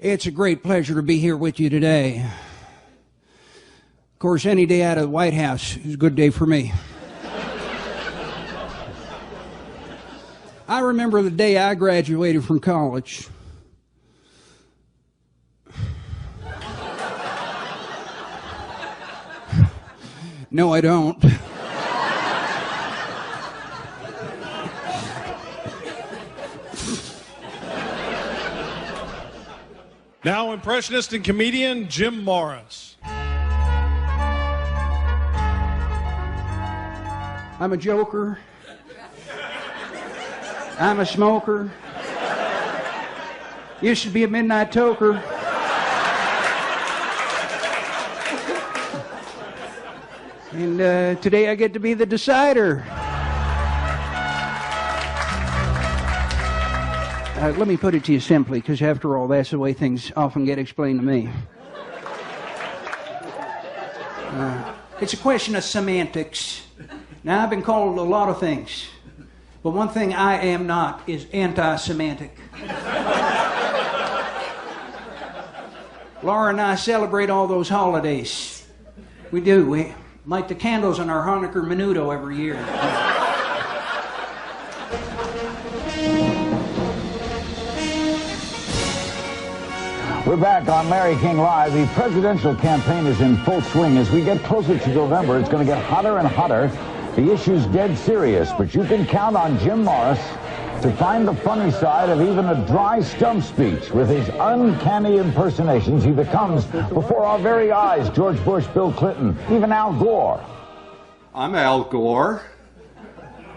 It's a great pleasure to be here with you today. Of course, any day out of the White House is a good day for me. I remember the day I graduated from college. No, I don't. Now, impressionist and comedian Jim Morris. I'm a joker. I'm a smoker. Used to be a midnight toker. And today I get to be the decider. Let me put it to you simply, because after all, that's the way things often get explained to me. It's a question of semantics. Now, I've been called a lot of things, but one thing I am not is anti-Semitic. Laura and I celebrate all those holidays. We do. We light the candles on our Hanukkah menudo every year. We're back on Larry King Live. The presidential campaign is in full swing. As we get closer to November, it's going to get hotter and hotter. The issue's dead serious, but you can count on Jim Morris to find the funny side of even a dry stump speech. With his uncanny impersonations, he becomes, before our very eyes, George Bush, Bill Clinton, even Al Gore. I'm Al Gore,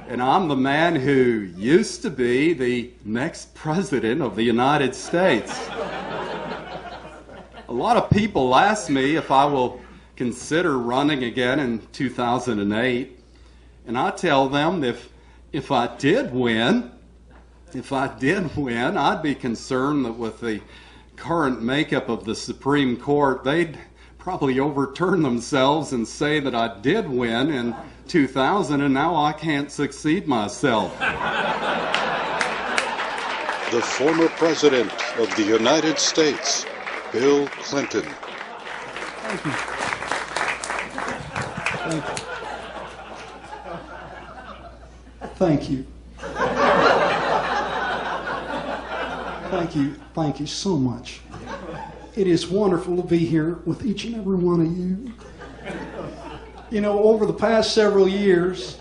and I'm the man who used to be the next president of the United States. A lot of people ask me if I will consider running again in 2008, and I tell them if I did win, I'd be concerned that with the current makeup of the Supreme Court, they'd probably overturn themselves and say that I did win in 2000 and now I can't succeed myself. The former president of the United States, Bill Clinton. Thank you. Thank you. Thank you so much. It is wonderful to be here with each and every one of you. You know, over the past several years,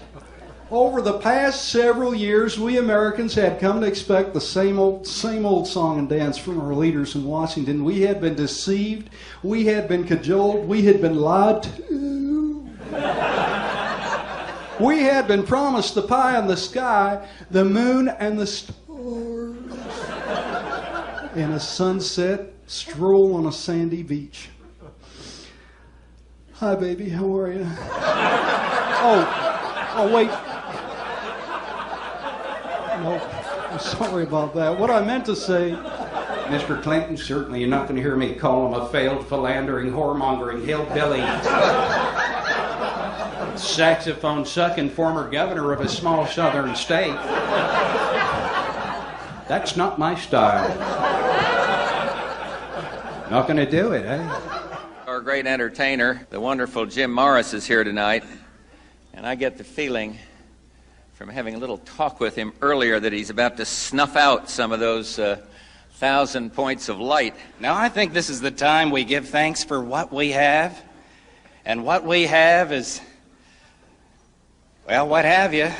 we Americans had come to expect the same old song and dance from our leaders in Washington. We had been deceived, we had been cajoled, we had been lied to. We had been promised the pie in the sky, the moon and the stars, and a sunset stroll on a sandy beach. Hi, baby, how are you? Oh, wait. No, I'm sorry about that. What I meant to say... Mr. Clinton, certainly you're not going to hear me call him a failed, philandering, whoremongering hillbilly, saxophone-sucking former governor of a small southern state. That's not my style. Not going to do it, eh? Our great entertainer, the wonderful Jim Morris, is here tonight, and I get the feeling from having a little talk with him earlier that he's about to snuff out some of those 1,000 points of light. Now, I think this is the time we give thanks for what we have, and what we have is, well, what have you?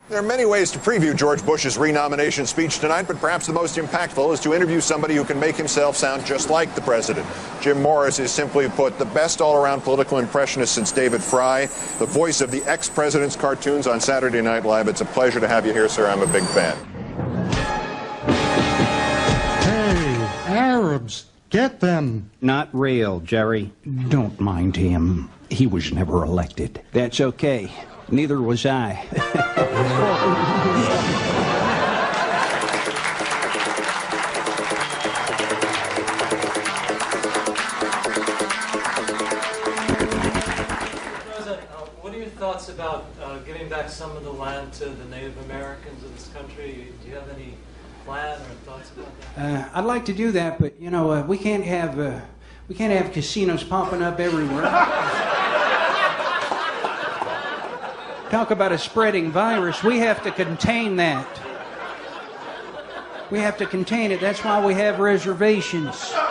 There are many ways to preview George Bush's renomination speech tonight, but perhaps the most impactful is to interview somebody who can make himself sound just like the president. Jim Morris is, simply put, the best all-around political impressionist since David Fry, the voice of the ex-president's cartoons on Saturday Night Live. It's a pleasure to have you here, sir. I'm a big fan. Hey, Arabs, get them. Not real, Jerry. Don't mind him. He was never elected. That's okay. Neither was I. President, what are your thoughts about giving back some of the land to the Native Americans of this country? Do you have any plan or thoughts about that? I'd like to do that, but you know, we can't have casinos popping up everywhere. Talk about a spreading virus. We have to contain that. We have to contain it. That's why we have reservations. How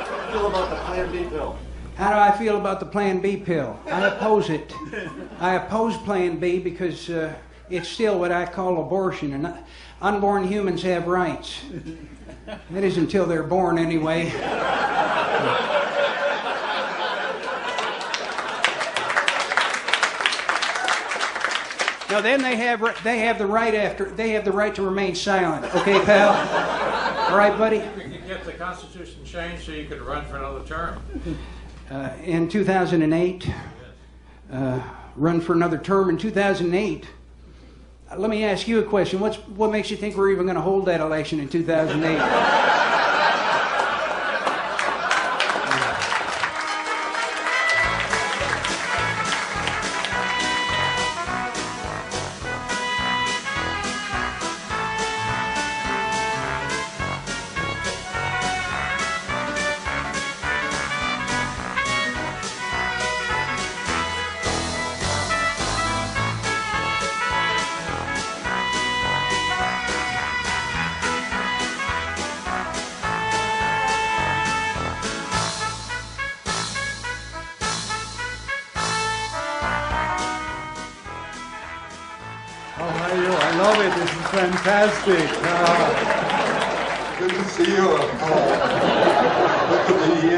do you feel about the Plan B bill? How do I feel about the Plan B pill? I oppose it. I oppose Plan B because it's still what I call abortion, and unborn humans have rights. That is until they're born, anyway. No, then they have the right to remain silent. Okay, pal. All right, buddy. You get the Constitution changed so you could run for another term. In 2008, run for another term in 2008. Let me ask you a question. What makes you think we're even going to hold that election in 2008? Oh, how are you? I love it. This is fantastic. Good to see you. Look at the